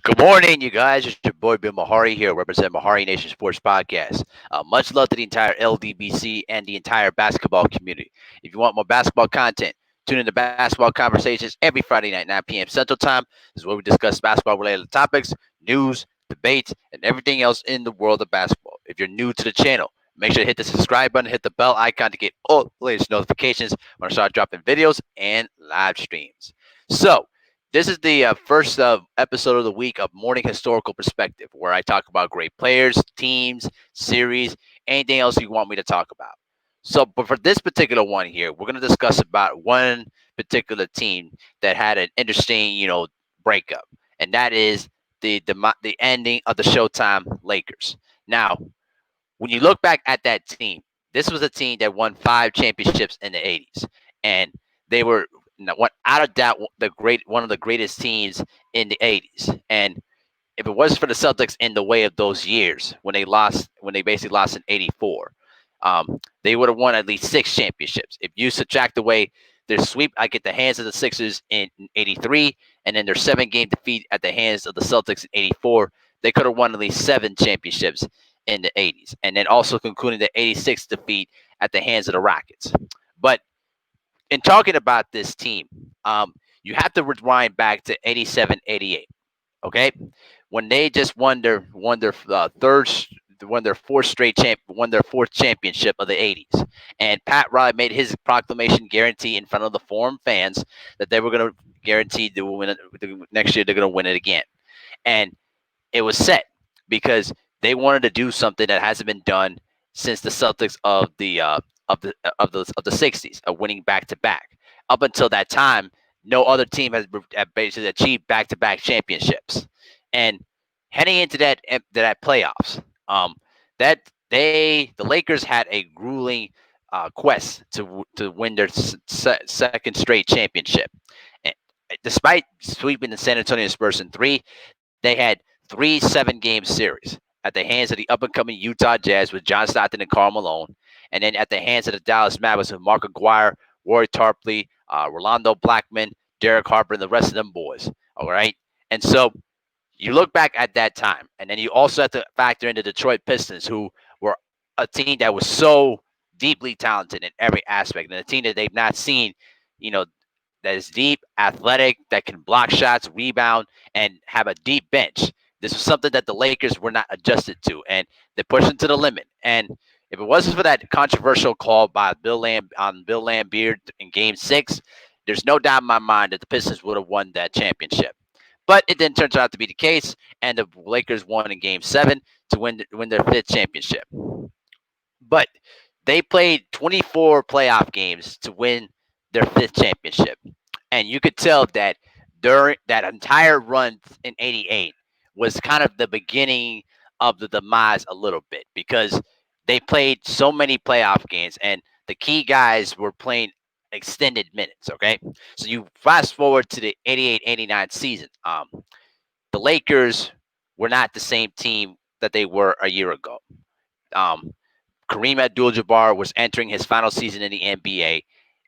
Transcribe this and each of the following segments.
Good morning, you guys. It's your boy Bill Mahari here, represent Mahari Nation Sports Podcast. Much love to the entire LDBC and the entire basketball community. If you want more basketball content, tune in to Basketball Conversations every Friday night, 9 p.m. Central Time. This is where we discuss basketball-related topics, news, debates, and everything else in the world of basketball. If you're new to the channel, make sure to hit the subscribe button, hit the bell icon to get all the latest notifications when I start dropping videos and live streams. So, this is the first episode of the week of Morning Historical Perspective, where I talk about great players, teams, series, anything else you want me to talk about. So, but for this particular one here, we're going to discuss about one particular team that had an interesting, breakup, and that is the ending of the Showtime Lakers. Now, when you look back at that team, this was a team that won 5 championships in the 80s, and they were what out of doubt one of the greatest teams in the 80s. And if it wasn't for the Celtics in the way of those years when they basically lost in '84, they would have won at least 6 championships. If you subtract away their sweep at the hands of the Sixers in '83, and then their 7-game defeat at the hands of the Celtics in '84, they could have won at least 7 championships in the '80s, and then also concluding the '86 defeat at the hands of the Rockets. But in talking about this team, you have to rewind back to '87, '88. Okay, when they just won their fourth championship of the '80s, and Pat Riley made his proclamation guarantee in front of the forum fans that they were going to guarantee they will win it the next year. They're going to win it again, and it was set because they wanted to do something that hasn't been done since the Celtics of the '60s, of winning back to back. Up until that time, no other team has basically achieved back to back championships. And heading into that playoffs, that the Lakers had a grueling quest to win their second straight championship. And despite sweeping the San Antonio Spurs in three, they had 3 7-game series at the hands of the up and coming Utah Jazz with John Stockton and Karl Malone, and then at the hands of the Dallas Mavericks with Mark Aguirre, Roy Tarpley, Rolando Blackman, Derek Harper, and the rest of them boys. All right. And so you look back at that time, and then you also have to factor in the Detroit Pistons, who were a team that was so deeply talented in every aspect, and a team that they've not seen, you know, that is deep, athletic, that can block shots, rebound, and have a deep bench. This was something that the Lakers were not adjusted to, and they pushed it to the limit. And if it wasn't for that controversial call by Bill Laimbeer in Game 6, there's no doubt in my mind that the Pistons would have won that championship. But it didn't turn out to be the case, and the Lakers won in Game 7 to win their 5th championship. But they played 24 playoff games to win their 5th championship. And you could tell that during that entire run in '88 was kind of the beginning of the demise a little bit, because they played so many playoff games and the key guys were playing extended minutes. Okay. So you fast forward to the '88-'89 season. The Lakers were not the same team that they were a year ago. Um, Kareem Abdul-Jabbar was entering his final season in the NBA,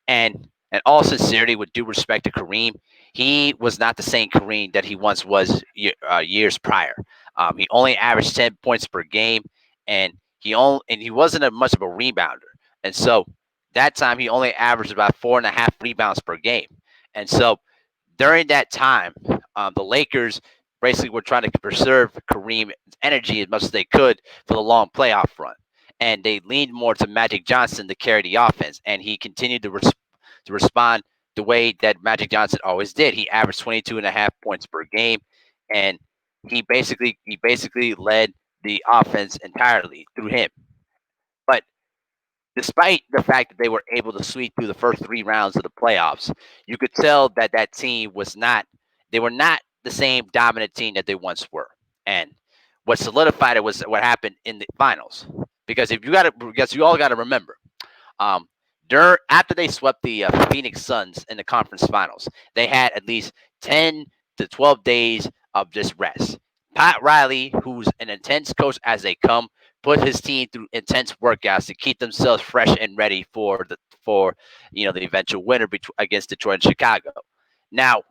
and in all sincerity, with due respect to Kareem, he was not the same Kareem that he once was years prior. He only averaged 10 points per game, and he wasn't much of a rebounder, and so that time he only averaged about 4.5 rebounds per game. And so during that time, the Lakers basically were trying to preserve Kareem's energy as much as they could for the long playoff run, and they leaned more to Magic Johnson to carry the offense, and he continued to respond the way that Magic Johnson always did. He averaged 22.5 points per game, and he basically led the offense entirely through him. But despite the fact that they were able to sweep through the first 3 rounds of the playoffs, you could tell that that team was not. They were not the same dominant team that they once were. And what solidified it was what happened in the finals. Because you all got to remember, um, after they swept the Phoenix Suns in the conference finals, they had at least 10 to 12 days of just rest. Pat Riley, who's an intense coach as they come, put his team through intense workouts to keep themselves fresh and ready for the eventual winner against Detroit and Chicago. Now,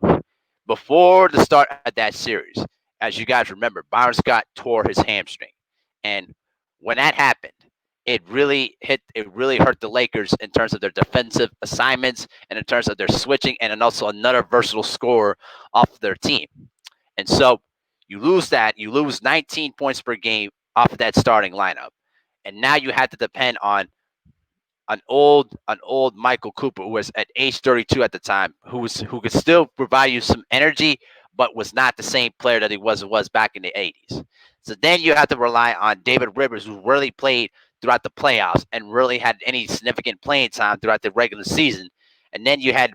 before the start of that series, as you guys remember, Byron Scott tore his hamstring, and when that happened, it really hurt the Lakers in terms of their defensive assignments and in terms of their switching, and then also another versatile scorer off their team. And so you lose 19 points per game off of that starting lineup, and now you have to depend on an old Michael Cooper who was at age 32 at the time, who could still provide you some energy, but was not the same player that he was back in the 80s. So then you have to rely on David Rivers, who really played throughout the playoffs and really had any significant playing time throughout the regular season. And then you had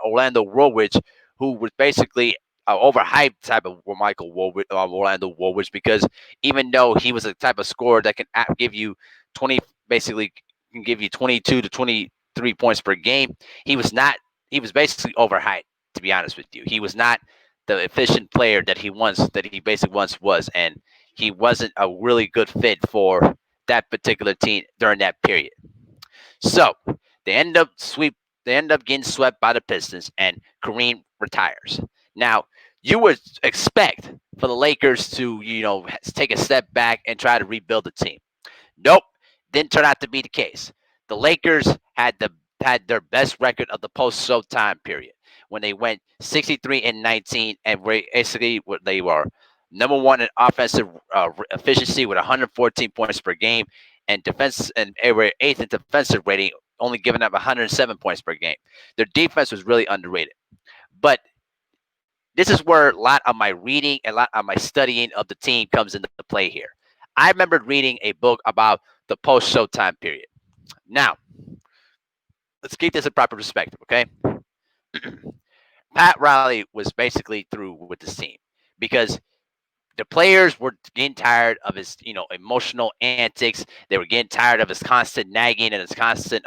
Orlando Woolridge, who was basically overhyped type of Michael Woolridge, Orlando Woolridge, because even though he was a type of scorer that can give you 20, basically can give you 22 to 23 points per game. He was not. He was basically overhyped. To be honest with you, he was not the efficient player that he basically once was, and he wasn't a really good fit for that particular team during that period. So they end up sweep. They end up getting swept by the Pistons, and Kareem retires. Now you would expect for the Lakers to take a step back and try to rebuild the team. Nope, didn't turn out to be the case. The Lakers had their best record of the post Showtime period when they went 63-19 and basically they were number one in offensive efficiency with 114 points per game, and defense, and they were eighth in defensive rating, only giving up 107 points per game. Their defense was really underrated, but this is where a lot of my reading and a lot of my studying of the team comes into play here. I remember reading a book about the post Showtime period. Now, let's keep this in proper perspective, okay? Pat Riley was basically through with this team because the players were getting tired of his, emotional antics. They were getting tired of his constant nagging and his constant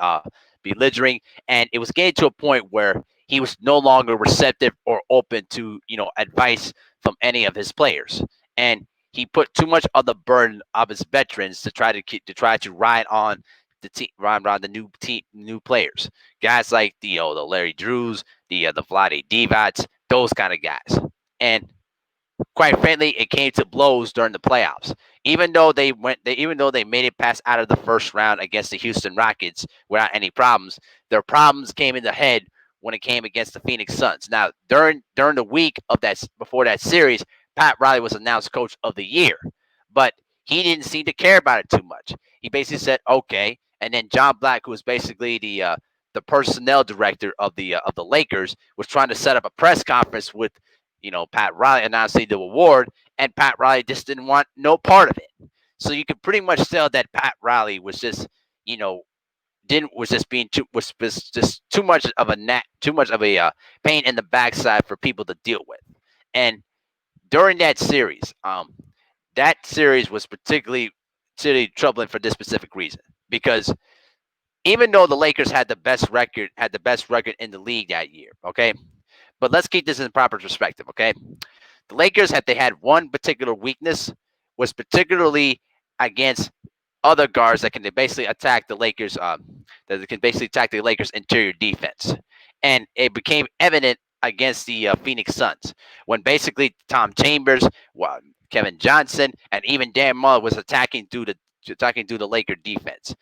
belittling, and it was getting to a point where he was no longer receptive or open to, advice from any of his players, and he put too much of the burden of his veterans to ride on the team, ride on the new players, guys like the Larry Drews, the Vlade Divac, those kind of guys, and quite frankly, it came to blows during the playoffs. Even though they made it past out of the first round against the Houston Rockets without any problems, their problems came in the head when it came against the Phoenix Suns. Now, during the week of that before that series, Pat Riley was announced Coach of the Year, but he didn't seem to care about it too much. He basically said okay, and then John Black, who was basically the personnel director of the Lakers, was trying to set up a press conference with Pat Riley announcing the award, and Pat Riley just didn't want no part of it. So you could pretty much tell that Pat Riley was just, you know, didn't was just being too was just too much of a pain in the backside for people to deal with. And during that series was particularly troubling for this specific reason because even though the Lakers had the best record in the league that year, okay. But let's keep this in proper perspective, okay? The Lakers had one particular weakness, was particularly against other guards that can basically attack the Lakers, that can basically attack the Lakers' interior defense, and it became evident against the Phoenix Suns when basically Tom Chambers, Kevin Johnson, and even Dan Muller was attacking through the Laker defense.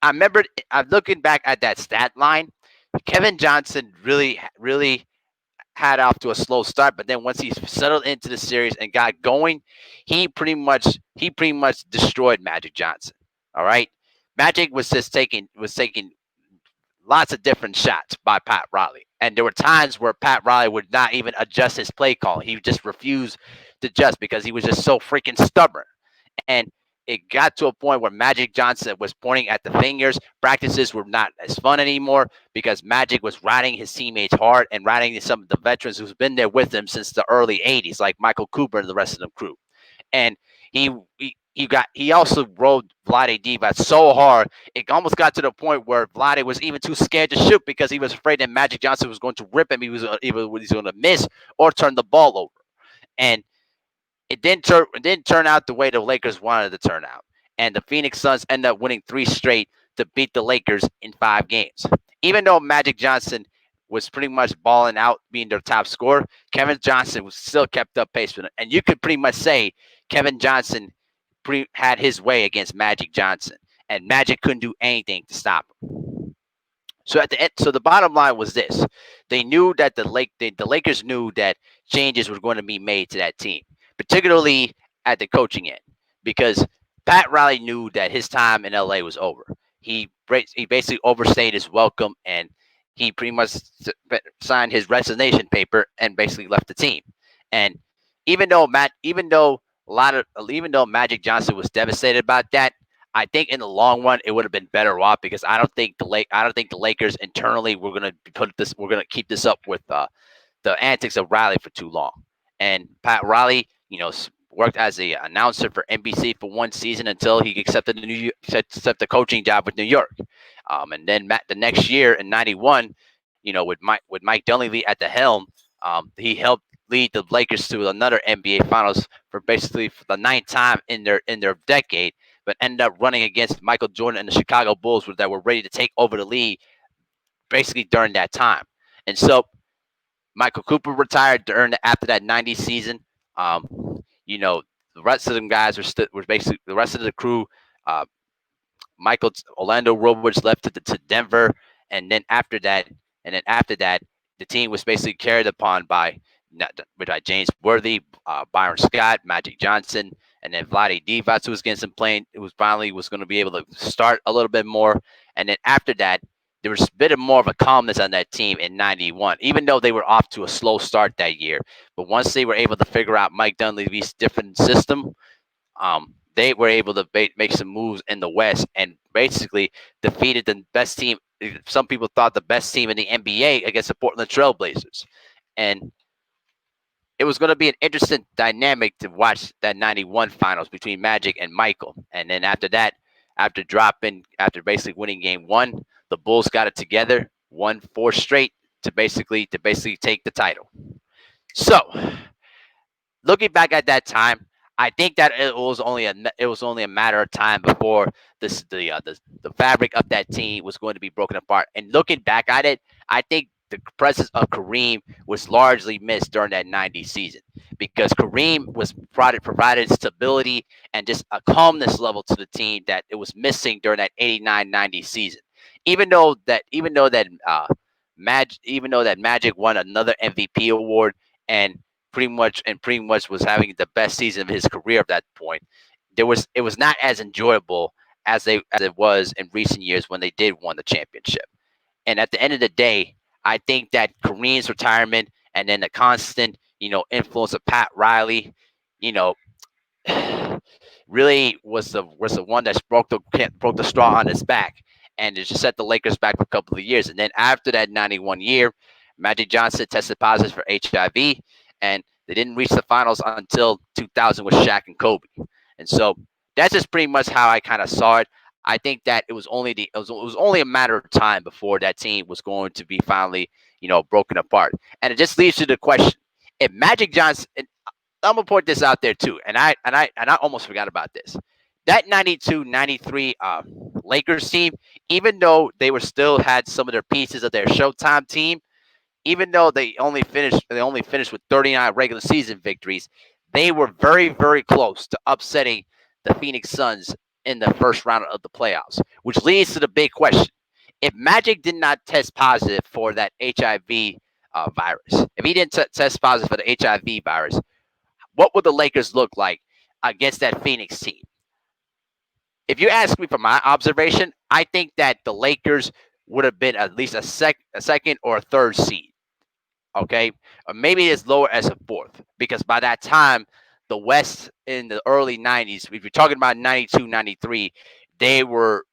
I remember, I'm looking back at that stat line. Kevin Johnson really had off to a slow start, but then once he settled into the series and got going, he pretty much destroyed Magic Johnson. All right, Magic was taking lots of different shots by Pat Riley, and there were times where Pat Riley would not even adjust his play call. He just refused to adjust because he was just so freaking stubborn. And it got to a point where Magic Johnson was pointing at the fingers. Practices were not as fun anymore because Magic was riding his teammates hard and riding some of the veterans who's been there with him since the early '80s, like Michael Cooper and the rest of the crew. And he also rode Vlade Divac so hard it almost got to the point where Vlade was even too scared to shoot because he was afraid that Magic Johnson was going to rip him. He was going to miss or turn the ball over. And it didn't turn out the way the Lakers wanted it to turn out, and the Phoenix Suns ended up winning three straight to beat the Lakers in 5 games. Even though Magic Johnson was pretty much balling out, being their top scorer, Kevin Johnson was still kept up pace with him. And you could pretty much say Kevin Johnson had his way against Magic Johnson, and Magic couldn't do anything to stop him. So at the end, so the bottom line was this: they knew that the Lakers knew that changes were going to be made to that team, particularly at the coaching end, because Pat Riley knew that his time in LA was over. He basically overstayed his welcome, and he pretty much signed his resignation paper and basically left the team. And even though Magic Johnson was devastated about that, I think in the long run it would have been better off, because I don't think the Lakers internally were gonna we're gonna keep this up with the antics of Riley for too long. And Pat Riley, worked as a announcer for NBC for one season until he accepted the coaching job with New York. And then the next year in '91, with Mike Dunleavy at the helm, he helped lead the Lakers to another NBA Finals for the ninth time in their decade, but ended up running against Michael Jordan and the Chicago Bulls that were ready to take over the league basically during that time. And so Michael Cooper retired after that '90 season. The rest of them guys were basically the rest of the crew. Uh, Orlando Roberts left to Denver, and then after that, the team was basically carried upon by James Worthy, Byron Scott, Magic Johnson, and then Vlade Divac, who was getting some playing. It was finally was going to be able to start a little bit more, and then after that, there was a bit more of a calmness on that team in '91, even though they were off to a slow start that year. But once they were able to figure out Mike Dunleavy's different system, they were able to make some moves in the West and basically defeated the best team. Some people thought the best team in the NBA against the Portland Trail Blazers. And it was going to be an interesting dynamic to watch that '91 finals between Magic and Michael. And then after that, after basically winning game one, the Bulls got it together, won four straight to basically take the title. So looking back at that time, I think that it was only a matter of time before the fabric of that team was going to be broken apart. And looking back at it, I think the presence of Kareem was largely missed during that '90s season, because Kareem provided stability and just a calmness level to the team that it was missing during that '89-'90 season. Even though that Magic won another MVP award and pretty much was having the best season of his career at that point, it was not as enjoyable as it was in recent years when they did won the championship. And at the end of the day, I think that Kareem's retirement and then the constant, influence of Pat Riley, you know, really was the one that broke the straw on his back, and it just set the Lakers back for a couple of years. And then after that '91 year, Magic Johnson tested positive for HIV, and they didn't reach the finals until 2000 with Shaq and Kobe. And so that's just pretty much how I kind of saw it. I think that it was only a matter of time before that team was going to be finally, broken apart. And it just leads to the question: if Magic Johnson, and I'm gonna point this out there too, and I almost forgot about this. That '92-'93 Lakers team, even though they were still had some of their pieces of their Showtime team, even though they only finished with 39 regular season victories, they were very, very close to upsetting the Phoenix Suns in the first round of the playoffs, which leads to the big question: if Magic did not test positive for that HIV virus, if he didn't test positive for the HIV virus, what would the Lakers look like against that Phoenix team? If you ask me from my observation, I think that the Lakers would have been at least a second or a third seed. Okay, or maybe as lower as a fourth, because by that time, the West in the early '90s, if you're talking about '92, '93, they were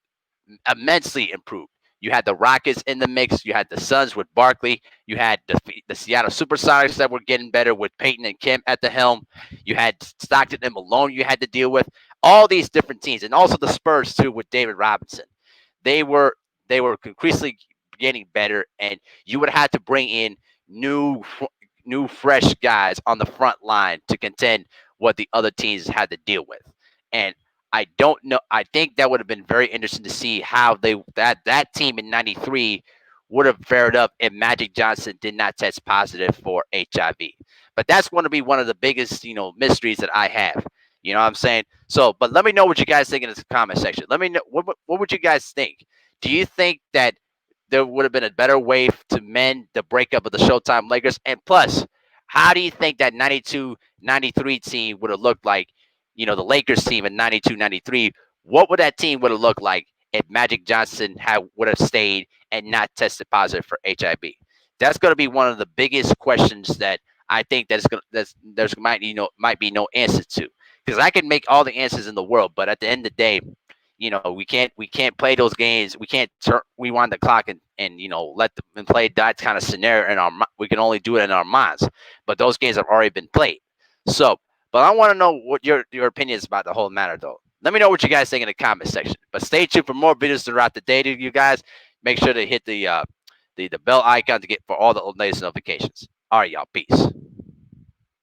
immensely improved. You had the Rockets in the mix. You had the Suns with Barkley. You had the Seattle Supersonics that were getting better with Peyton and Kim at the helm. You had Stockton and Malone you had to deal with. All these different teams, and also the Spurs too with David Robinson. They were increasingly getting better, and you would have to bring in new fresh guys on the front line to contend what the other teams had to deal with. And I don't know. I think that would have been very interesting to see how that team in '93 would have fared up if Magic Johnson did not test positive for HIV. But that's going to be one of the biggest, mysteries that I have. You know what I'm saying? So, but let me know what you guys think in the comment section. Let me know what would you guys think? Do you think that there would have been a better way to mend the breakup of the Showtime Lakers? And plus, how do you think that 92-93 team would have looked like, the Lakers team in 92-93? What would that team would have looked like if Magic Johnson would have stayed and not tested positive for HIV? That's going to be one of the biggest questions that I think there's might be no answer to, because I can make all the answers in the world, but at the end of the day, we can't play those games. We can't rewind the clock and let them play that kind of scenario in our. We can only do it in our minds, but those games have already been played. So, but I want to know what your opinion is about the whole matter, though. Let me know what you guys think in the comment section. But stay tuned for more videos throughout the day, you guys. Make sure to hit the bell icon to get for all the latest notifications. All right, y'all. Peace.